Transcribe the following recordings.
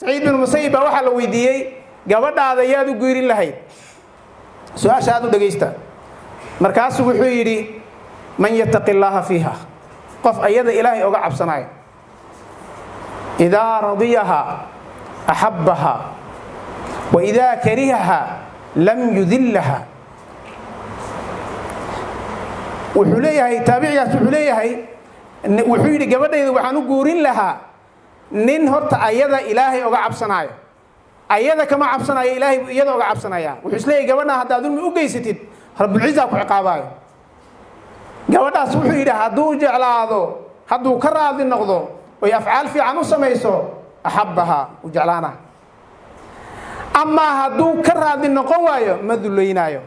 سعيد بن المسيب waxa la weydiiyay gabadhaada yaad u guurin lahayd su'aashaadu dhageysta markaas wuxuu yiri man yattaqillaha fiha qof ayada ilaahay uga cabsanayo idha radiyaha ahabbaha wa idha karihaha lam yudhillaha wuxuu leeyahay taabicigaas wuxuu leeyahay wuxuu yiri gabadhayda waxaan u guurin lahaa nin horta ayada ilaahay uga cabsanayo ayada kama cabsanayo ilaahay iyada uga cabsanaya wuxuu isleeyahay gabadha haddaad dulmi u geysatid rabbul ciisa ku ciqaabayo gabadhaas wuxuu yiri hadduu jeclaado hadduu ka raadi noqdo oo afcaal fiican u sameeyso ahabbaha u jeclaana amma hadduu ka raadi noqon waayo maduleynaayo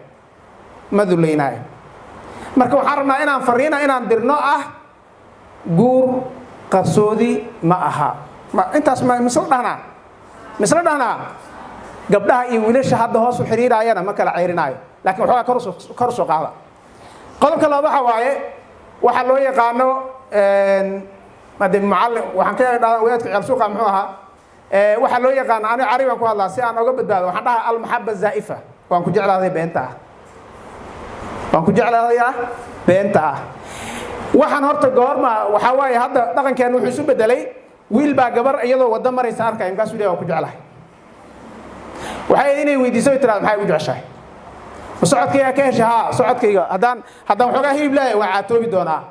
marka waxaan rabnaa inaan fariina inaan dirno guur qarsoodi ma aha intaas ma misla dhahnaa gabdhaha iyo wiilasha hadda hoos u xiriirayana ma kala ceyrinayo laakiin waxa kor soo qaada qodobka labaad waxa waaye waxa loo yaqaano madam muallim waxaan ka dhahaa wadaadka ciyaar suuqa muxuu ahaa waxa loo yaqaan aniga cariban ku hadlaa si aan uga badbaado waxaan dhahaa al mahabba zaifa waan ku jeclaaday beenta waxaan horta goorma waxa waaye hadda dhaqankeenu wuxuu isu bedelay wiil baa gabar iyadoo wada maraysa arkay inkaas wiil ku jeclahay waxay inay weydiiso tiraad maxay u jeceshahay socodkayga ka heshaa socodkayga hadaan xogaa hilib leeyahay waa caatoobi doonaa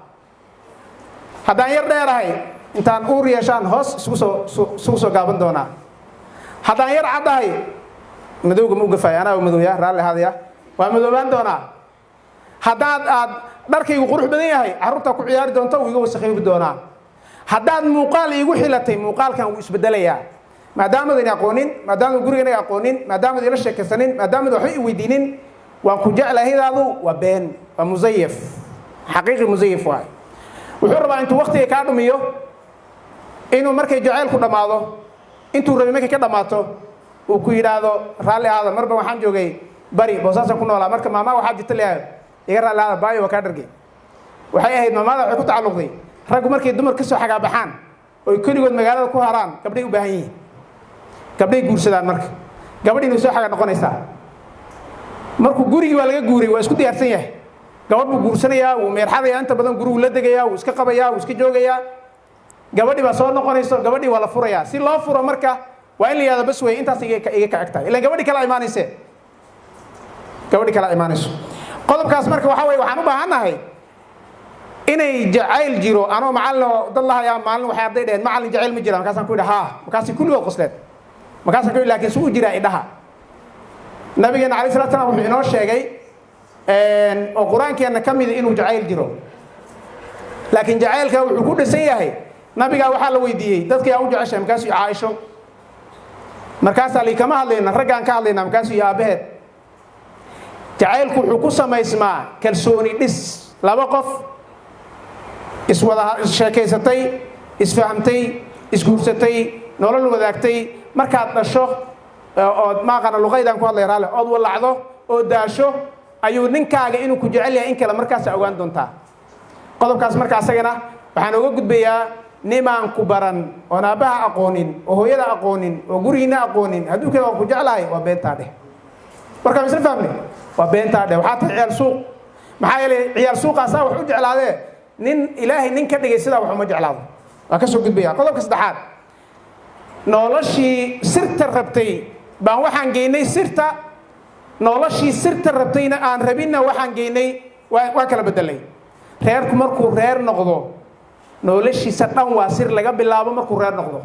hadaan yar dheerahay intaan uur yeeshaan hoos isugu soo gaaban doonaa hadaan yar cadahay madowga ma u gafay anaa madowya raalli haadaya waa madoobaan doonaa haddaad dharkaygu qurux badan yahay carruurta ku ciyaari doonto uu iga wasakheebi doonaa haddaad muuqaal iigu xilatay muuqaalkan wuu isbedelayaa maadaamaad aqoonin maadaamaad guriga aqoonin maadaamaad ila sheekaysanin maadaamaad waxba i weydiinin waan ku jeclahidaadu waa been waa muzayif xaqiiqi muzayif waay wuxuu rabaa intuu waqtiga ka dhumiyo inuu markay jaceylku dhamaado intuu rabay markay ka dhamaato uu ku yiraahdo raalli aada marba waxaan joogay bari boosaasan ku noolaa marka maama waxaa jirta leeyahay iga raalli aada baayo waa ka dhargay waxay ahayd maamada waxay ku tacalluqday raggu markay dumar ka soo xagaa baxaan oo kaligood magaalada ku haraan gabdhay u baahan yihiin gabdhay guursadaan marka gabadhiina soo xagaa noqonaysaa markuu gurigii waa laga guuray waa isku diyaarsan yahay gabadh buu guursanayaa wuu meerxadayaa inta badan gurigu la degayaa wuu iska qabayaa wuu iska joogayaa gabadhii baa soo noqonayso gabadhii waa la furayaa si loo furo marka waa in la yiraahdo bas way intaas iga ka agtahay ilaa gabadhii kala imaanayso qodobkaas marka waxa weeye waxaan u baahanahay inay jacayl jiro anoo macallin dad lahayaa maalin waxay arday dheen macallin jacayl ma jira markaasaan ku idhaa markaasi kulligood qosleed markaasaan ku idhaa laakiin suu jiraa idhaha nabigeena calayhi salaatu salaam wuxuu inoo sheegay oo qur-aankeena ka mid inuu jacayl jiro laakiin jacaylka wuxuu ku dhisan yahay nabiga waxaa la weydiiyey dadka yaa u jeceshay markaasuu caaisho markaasaa lii kama hadlayna raggaan ka hadlayna markaasuu iyo aabaheed jacaylku wuxuu ku samaysmaa kalsooni dhis laba qof iswada sheekaysatay isfahamtay isguursatay nolol wadaagtay markaad dhasho oo maaqana luqaydaan ku hadlay raale ood walacdo oo daasho ayuu ninkaaga inuu ku jecel yahay in kale markaas ogaan doontaa qodobkaas marka asagana waxaan uga gudbayaa nimaan ku baran oo aabaha aqoonin oo hooyada aqoonin oo gurigiina aqoonin hadduu kale ku jeclahay waa beentaa dheh marka misal fahmay waa beentaa dheh waxaa tahay ciyaal suuq maxaa yeelay ciyaal suuqaas wax u jeclaadee nin ilaahay nin ka dhigay sida wax uma jeclaado waa ka soo gudbaya qodobka saddexaad noloshii sirta rabtay baan waxaan geynay sirta noloshii sirta rabtayna aan rabinna waxaan geynay waa kala bedelay reerku markuu reer noqdo noloshiisa dhan waa sir laga bilaabo markuu reer noqdo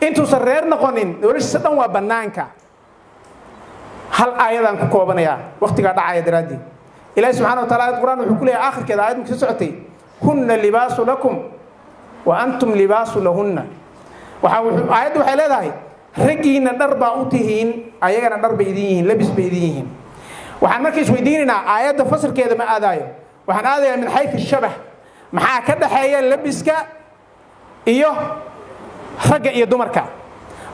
intuusan reer noqonin noloshiisa dhan waa bannaanka hal aayadaan ku koobanayaa waqtigaa dhacaya daraaddeed ilaahi subxaana wa taala aayad qur-aan wuxuu ku leeyahay aakhirkeeda aayad markii soo socotay hunna libaasu lakum wa antum libaasu lahunna aayaddu waxay leedahay raggiina dhar baa u tihiin ayagana dhar bay idin yihiin labis bay idin yihiin waxaan markii isweydiinaynaa aayadda fasirkeeda ma aadaayo waxaan aadayaa min xayثu shabah maxaa ka dhaxeeya labiska iyo ragga iyo dumarka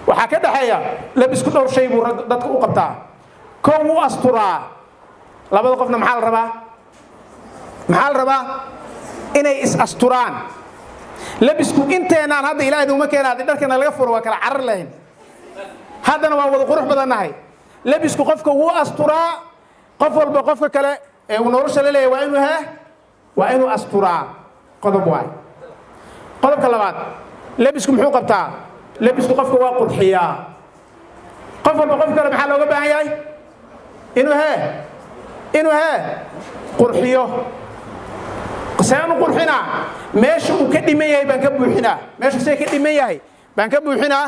waxaa ka dhaxeeya labisku dhowr shay buu dadka u qabtaa kow u asturaa labada qofna maxaa la rabaa inay is asturaan labisku inteenaan hadda ilaahay uma keenaad dharkana laga furo waa kala carar lahayn haddana waan wada qurux badannahay labisku qofka wuu asturaa qof walba qofka kale ee uu nolosha la leeyahay waa inuu asturaa qodob waay qodobka labaad labisku muxuu qabtaa labisku qofka waa qurxiyaa qof walba qof kale maxaa looga baahan yahay inuu qurxiyo سيانو قرحنا ماشي وكدي مية بانك بوحنا ماشي سيكدي مية بانك بوحنا